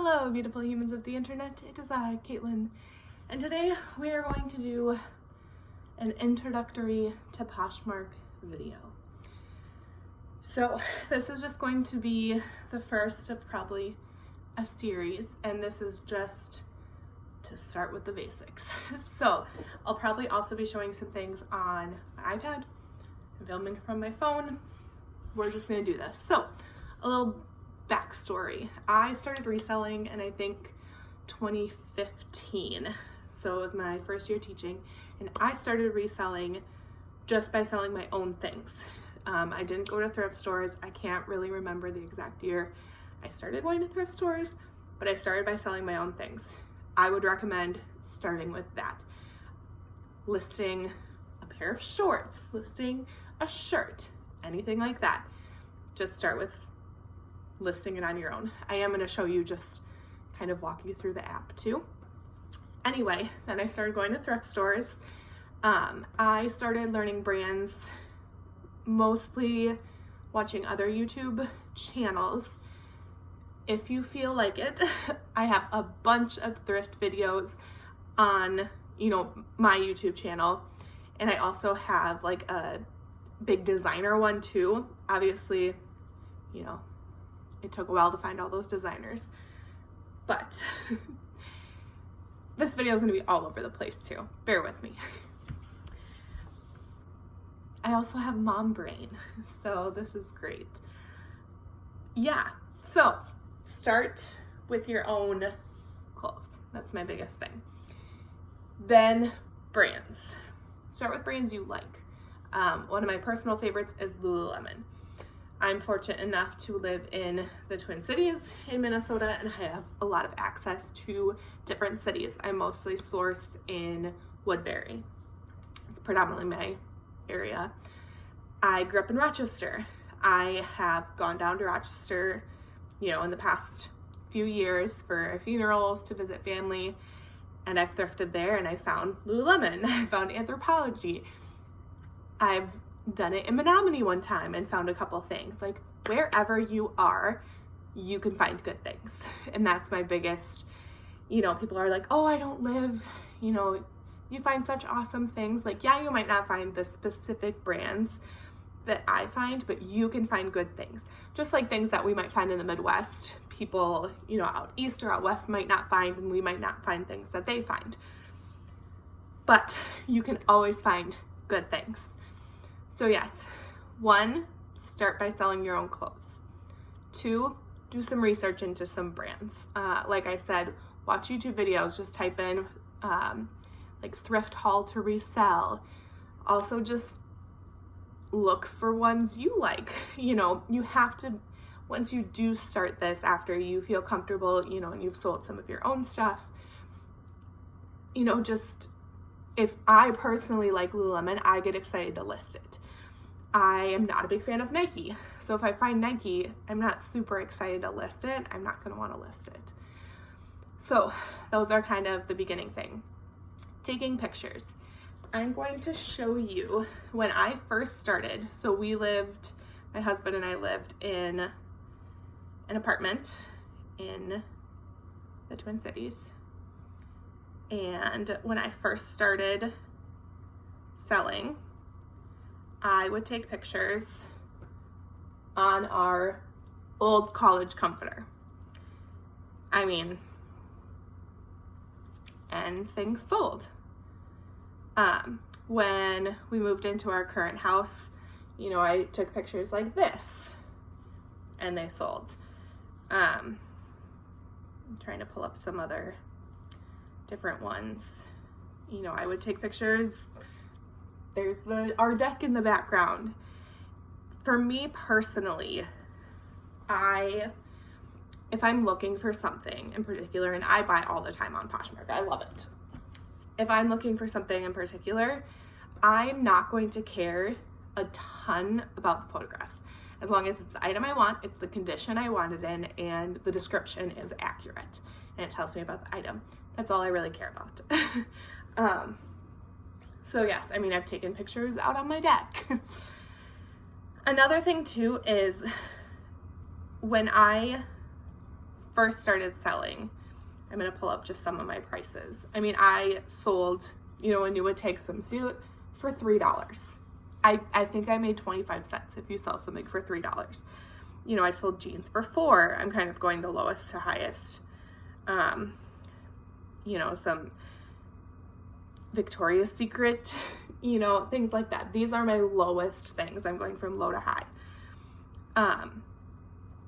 Hello, beautiful humans of the internet. It is I, Caitlin, and today we are going to do an introductory to Poshmark video. So this is just going to be the first of probably a series, and this is just to start with the basics. So I'll probably also be showing some things on my iPad and filming from my phone. We're just gonna do this. So a little backstory. I started reselling in I think 2015. So it was my first year teaching, and I started reselling just by selling my own things. I didn't go to thrift stores. I can't really remember the exact year I started going to thrift stores, but I started by selling my own things. I would recommend starting with that. Listing a pair of shorts, listing a shirt, anything like that. Just start with listing it on your own. I am going to show you, just kind of walk you through the app too. Anyway, then I started going to thrift stores. I started learning brands mostly watching other YouTube channels. If you feel like it, I have a bunch of thrift videos on, my YouTube channel. And I also have like a big designer one too. Obviously, it took a while to find all those designers, but this video is going to be all over the place too. Bear with me. I also have mom brain, so this is great. Yeah, so start with your own clothes. That's my biggest thing. Then brands. Start with brands you like. One of my personal favorites is Lululemon. I'm fortunate enough to live in the Twin Cities in Minnesota, and I have a lot of access to different cities. I mostly source in Woodbury. It's predominantly my area. I grew up in Rochester. I have gone down to Rochester, in the past few years for funerals, to visit family, and I've thrifted there, and I found Lululemon. I found Anthropologie. I've done it in Menominee one time and found a couple things. Like, wherever you are, you can find good things. And that's my biggest, people are like, oh, I don't live, you find such awesome things. Like, yeah, you might not find the specific brands that I find, but you can find good things. Just like things that we might find in the Midwest, people, out east or out west might not find, and we might not find things that they find. But you can always find good things. So yes, 1, start by selling your own clothes. 2, do some research into some brands. Like I said, watch YouTube videos, just type in like thrift haul to resell. Also just look for ones you like. You have to, once you do start this, after you feel comfortable, and you've sold some of your own stuff, just, if I personally like Lululemon, I get excited to list it. I am not a big fan of Nike. So if I find Nike, I'm not super excited to list it. I'm not going to want to list it. So those are kind of the beginning thing. Taking pictures. I'm going to show you when I first started. So my husband and I lived in an apartment in the Twin Cities. And when I first started selling, I would take pictures on our old college comforter. And things sold. When we moved into our current house, I took pictures like this, and they sold. I'm trying to pull up some other different ones. I would take pictures. There's our deck in the background. For me personally, if I'm looking for something in particular, and I buy all the time on Poshmark, I love it. If I'm looking for something in particular, I'm not going to care a ton about the photographs. As long as it's the item I want, it's the condition I want it in, and the description is accurate, and it tells me about the item. That's all I really care about. So yes, I've taken pictures out on my deck. Another thing too is when I first started selling, I'm going to pull up just some of my prices. I mean, I sold, you know, a new Tag swimsuit for $3. I think I made 25 cents if you sell something for $3. You know, I sold jeans for $4. I'm kind of going the lowest to highest. You know, some Victoria's Secret, you know, things like that. These are my lowest things. I'm going from low to high.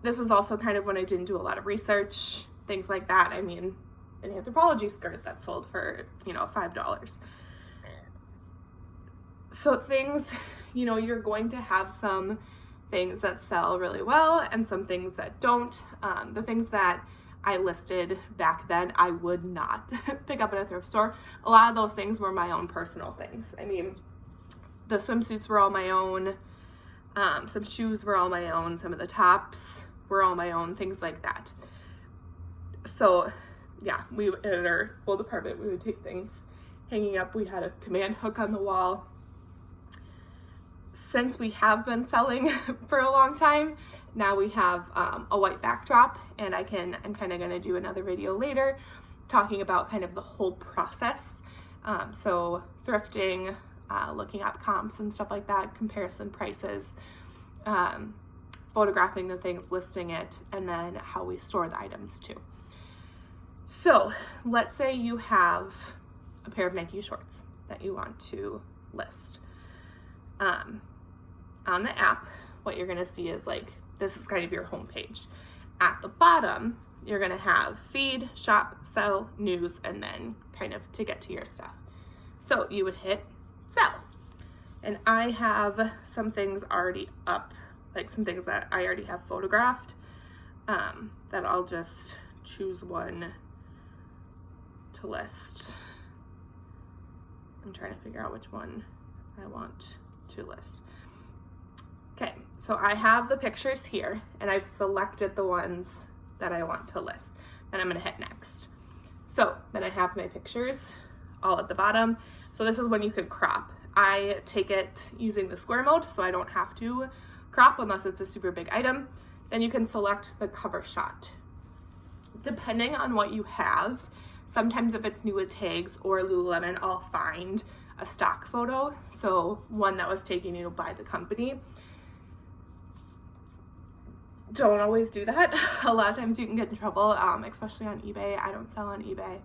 This is also kind of when I didn't do a lot of research, things like that. I mean, an Anthropologie skirt that sold for, you know, $5. So things, you know, you're going to have some things that sell really well and some things that don't. The things that I listed back then, I would not pick up at a thrift store. A lot of those things were my own personal things. I mean, the swimsuits were all my own. Some shoes were all my own. Some of the tops were all my own, things like that. So yeah, we at our old apartment, we would take things hanging up. We had a command hook on the wall. Since we have been selling for a long time, now we have a white backdrop, and I'm kind of going to do another video later talking about kind of the whole process. So thrifting, looking at comps and stuff like that, comparison prices, photographing the things, listing it, and then how we store the items too. So let's say you have a pair of Nike shorts that you want to list. On the app, what you're going to see is like, this is kind of your homepage. At the bottom, you're going to have feed, shop, sell, news, and then kind of to get to your stuff. So you would hit sell. And I have some things already up, like some things that I already have photographed, that I'll just choose one to list. I'm trying to figure out which one I want to list. Okay, so I have the pictures here, and I've selected the ones that I want to list. Then I'm gonna hit next. So then I have my pictures all at the bottom. So this is when you could crop. I take it using the square mode, so I don't have to crop unless it's a super big item. Then you can select the cover shot. Depending on what you have, sometimes if it's new tags or Lululemon, I'll find a stock photo. So one that was taken, you know, by the company. Don't always do that. A lot of times you can get in trouble, especially on eBay. I don't sell on eBay.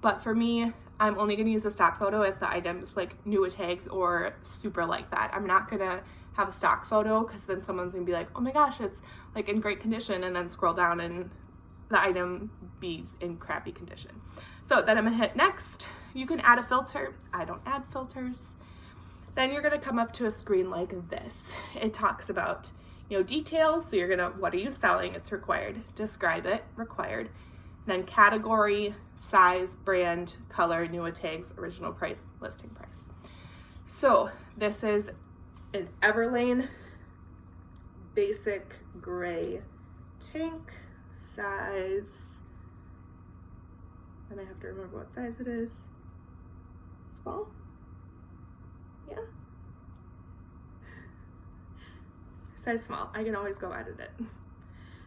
But for me, I'm only going to use a stock photo if the item's like new tags or super like that. I'm not going to have a stock photo because then someone's going to be like, oh my gosh, it's like in great condition, and then scroll down and the item be in crappy condition. So then I'm going to hit next. You can add a filter. I don't add filters. Then you're going to come up to a screen like this. It talks about, you know, details. So you're gonna, what are you selling? It's required. Describe it, required. Then category, size, brand, color, new tags, original price, listing price. So this is an Everlane basic gray tank, size, and I have to remember what size it is. Small? Yeah. Size small. I can always go edit it.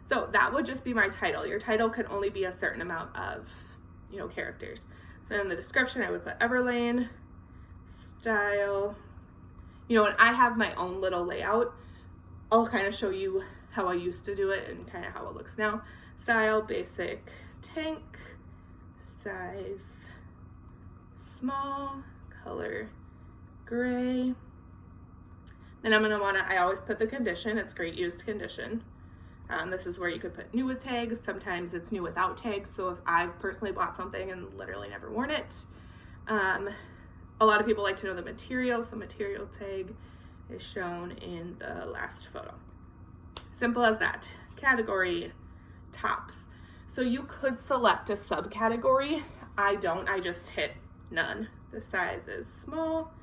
So that would just be my title. Your title can only be a certain amount of, you know, characters. So in the description, I would put Everlane, style, you know, and I have my own little layout. I'll kind of show you how I used to do it and kind of how it looks now. Style, basic, tank, size, small, color, gray. Then I'm gonna wanna, I always put the condition, it's great used condition. This is where you could put new with tags. Sometimes it's new without tags. So if I've personally bought something and literally never worn it, a lot of people like to know the material. So material tag is shown in the last photo. Simple as that. Category, tops. So you could select a subcategory. I don't, I just hit none. The size is small.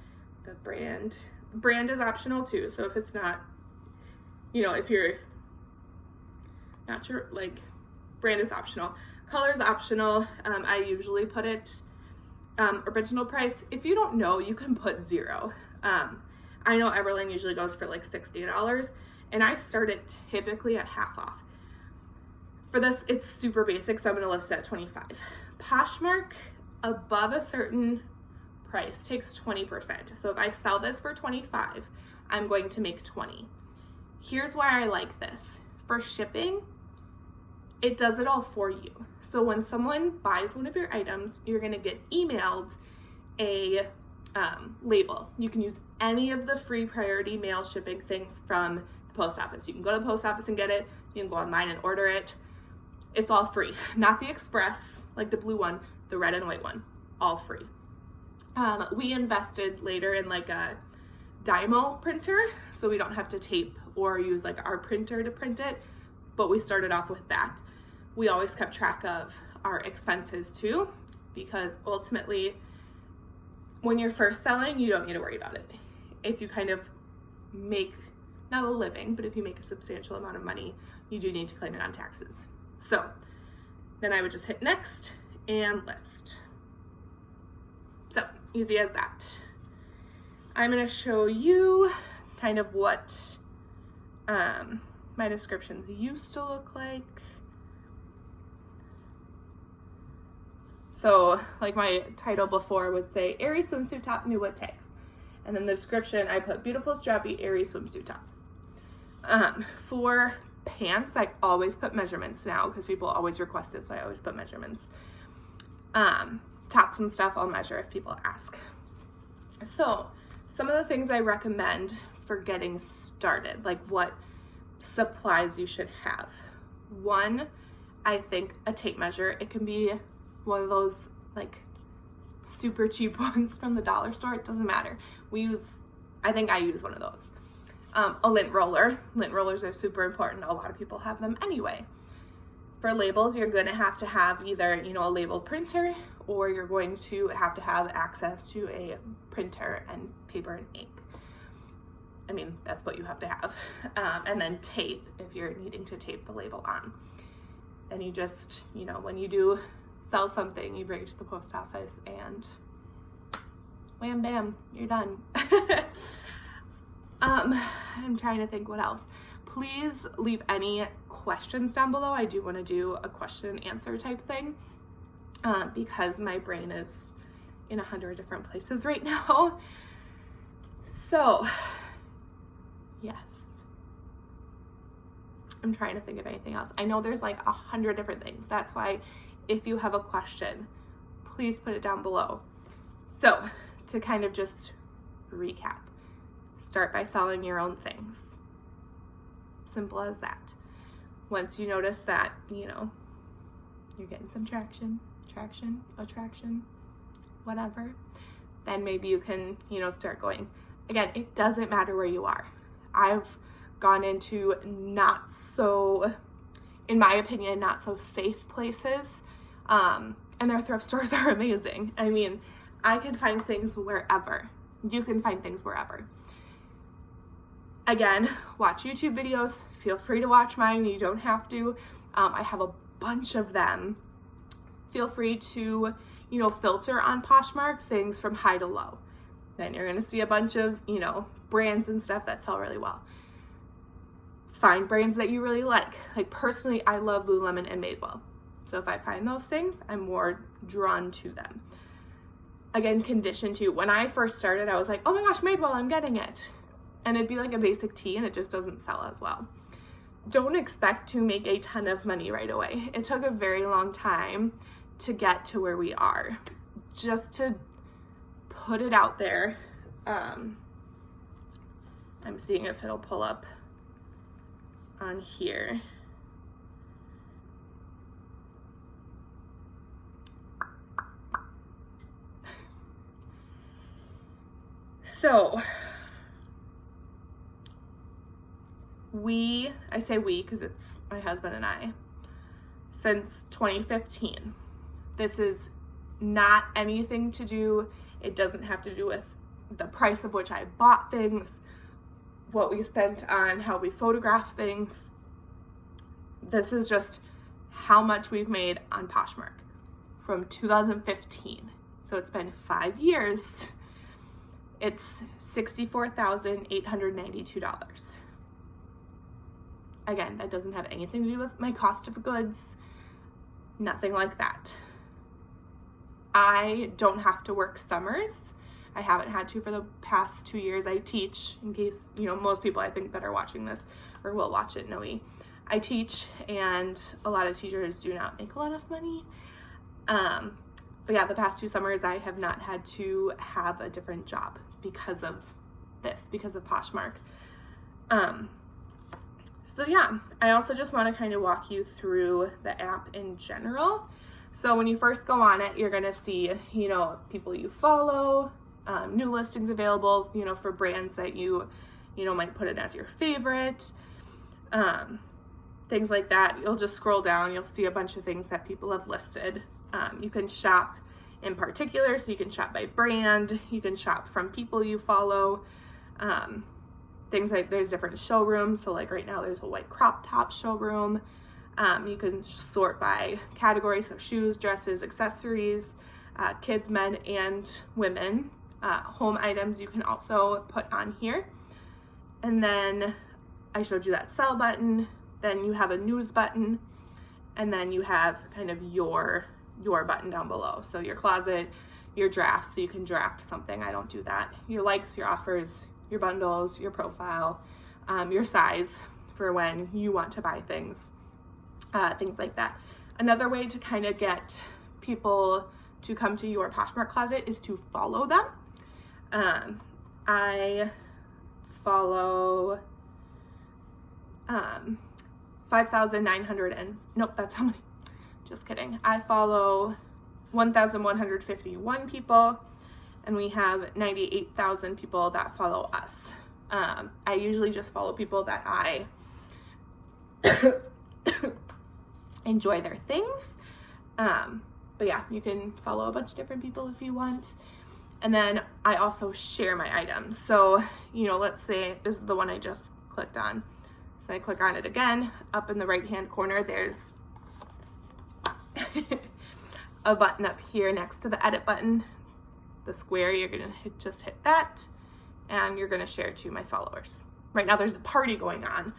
The brand is optional too. So if it's not, you know, if you're not sure, like, brand is optional. Color is optional. I usually put it original price. If you don't know, you can put 0. I know Everlane usually goes for like $60, and I start it typically at half off. For this, it's super basic, so I'm gonna list it at 25. Poshmark, above a certain price, takes 20%. So if I sell this for 25, I'm going to make 20. Here's why I like this. For shipping, it does it all for you. So when someone buys one of your items, you're gonna get emailed a label. You can use any of the free priority mail shipping things from the post office. You can go to the post office and get it. You can go online and order it. It's all free. Not the express, like the blue one, the red and white one, all free. We invested later in like a Dymo printer, so we don't have to tape or use like our printer to print it, but we started off with that. We always kept track of our expenses too, because ultimately, when you're first selling, you don't need to worry about it. If you kind of make, not a living, but if you make a substantial amount of money, you do need to claim it on taxes. So then I would just hit next and list. So easy as that. I'm gonna show you kind of what my descriptions used to look like. So like my title before would say, airy swimsuit top, new what tags. And then the description, I put beautiful strappy airy swimsuit top. For pants, I always put measurements now because people always request it, so I always put measurements. Tops and stuff, I'll measure if people ask. So some of the things I recommend for getting started, like what supplies you should have. One, I think a tape measure. It can be one of those like super cheap ones from the dollar store. It doesn't matter. I think I use one of those. A lint roller. Lint rollers are super important. A lot of people have them anyway. For labels, you're going to have either, a label printer, or you're going to have access to a printer and paper and ink. I mean, that's what you have to have. And then tape, if you're needing to tape the label on. Then you just, when you do sell something, you bring it to the post office and wham bam, you're done. I'm trying to think what else. Please leave any questions down below. I do want to do a question and answer type thing because my brain is in 100 different places right now. So, yes. I'm trying to think of anything else. I know there's like 100 different things. That's why if you have a question, please put it down below. So, to kind of just recap, start by selling your own things. Simple as that. Once you notice that, you're getting some attraction, whatever, then maybe you can, start going. Again, it doesn't matter where you are. I've gone into not so, in my opinion, not so safe places, and their thrift stores are amazing. I mean, I can find things wherever. You can find things wherever. Again, watch YouTube videos. Feel free to watch mine. You don't have to. I have a bunch of them. Feel free to, filter on Poshmark things from high to low. Then you're going to see a bunch of, brands and stuff that sell really well. Find brands that you really like. Like personally, I love Lululemon and Madewell. So if I find those things, I'm more drawn to them. Again, condition to, when I first started, I was like, oh my gosh, Madewell, I'm getting it. And it'd be like a basic tee and it just doesn't sell as well. Don't expect to make a ton of money right away. It took a very long time to get to where we are. Just to put it out there, I'm seeing if it'll pull up on here. So, I say we because it's my husband and I, since 2015. This is not anything to do, it doesn't have to do with the price of which I bought things, what we spent on how we photograph things. This is just how much we've made on Poshmark from 2015. So it's been 5 years. It's $64,892. Again, that doesn't have anything to do with my cost of goods, nothing like that. I don't have to work summers. I haven't had to for the past 2 years. I teach, in case, most people I think that are watching this or will watch it know me. I teach, and a lot of teachers do not make a lot of money. But yeah, the past 2 summers I have not had to have a different job because of this, because of Poshmark. So yeah, I also just want to kind of walk you through the app in general. So when you first go on it, you're going to see, people you follow, new listings available, for brands that you might put it as your favorite, things like that. You'll just scroll down, you'll see a bunch of things that people have listed. You can shop in particular, so you can shop by brand, you can shop from people you follow, things like there's different showrooms. So like right now there's a white crop top showroom. You can sort by category, so shoes, dresses, accessories, kids, men, and women. Home items you can also put on here. And then I showed you that sell button, then you have a news button, and then you have kind of your button down below. So your closet, your drafts, so you can draft something. I don't do that. Your likes, your offers, your bundles, your profile, your size for when you want to buy things, things like that. Another way to kind of get people to come to your Poshmark closet is to follow them. I follow 5,900 and nope, that's how many. Just kidding. I follow 1,151 people, and we have 98,000 people that follow us. I usually just follow people that I enjoy their things. But yeah, you can follow a bunch of different people if you want. And then I also share my items. So, let's say this is the one I just clicked on. So I click on it again. Up in the right-hand corner, there's a button up here next to the edit button, the square. You're gonna just hit that, and you're gonna share to my followers. Right now there's a party going on,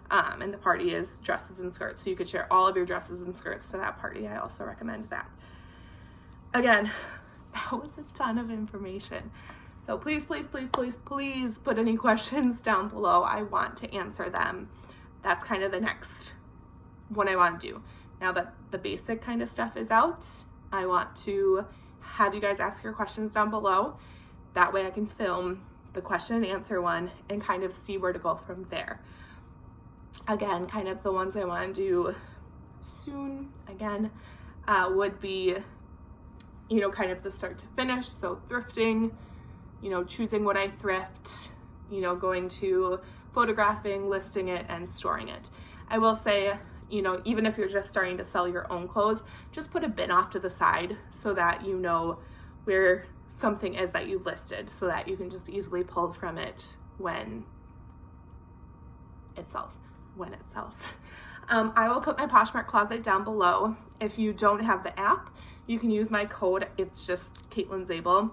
and the party is dresses and skirts. So you could share all of your dresses and skirts to that party. I also recommend that. Again, that was a ton of information. So please, please, please, please, please put any questions down below. I want to answer them. That's kind of the next one I want to do. Now that the basic kind of stuff is out, I want to have you guys ask your questions down below. That way I can film the question and answer one and kind of see where to go from there. Again, kind of the ones I want to do soon, again, would be, kind of the start to finish. So thrifting, choosing what I thrift, going to photographing, listing it, and storing it. I will say, even if you're just starting to sell your own clothes, just put a bin off to the side so that you know where something is that you listed, so that you can just easily pull from it when it sells. I will put my Poshmark closet down below. If you don't have the app, you can use my code. It's just caitlinzabel.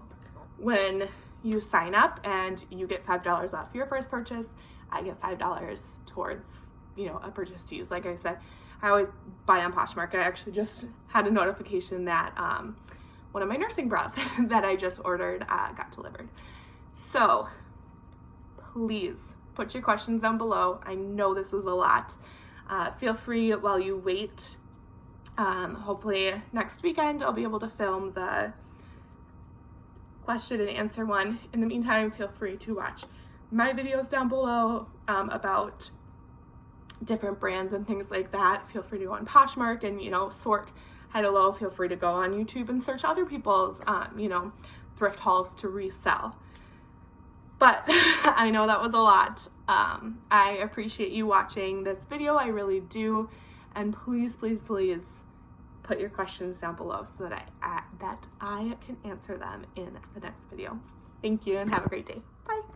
When you sign up and you get $5 off your first purchase, I get $5 towards, a purchase to use. Like I said, I always buy on Poshmark. I actually just had a notification that one of my nursing bras that I just ordered got delivered. So please put your questions down below. I know this was a lot. Feel free while you wait. Hopefully next weekend I'll be able to film the question and answer one. In the meantime, feel free to watch my videos down below about different brands and things like that. Feel free to go on Poshmark and, sort high to low. Feel free to go on YouTube and search other people's, thrift hauls to resell. But I know that was a lot. I appreciate you watching this video. I really do. And please, please, please put your questions down below so that I can answer them in the next video. Thank you and have a great day. Bye.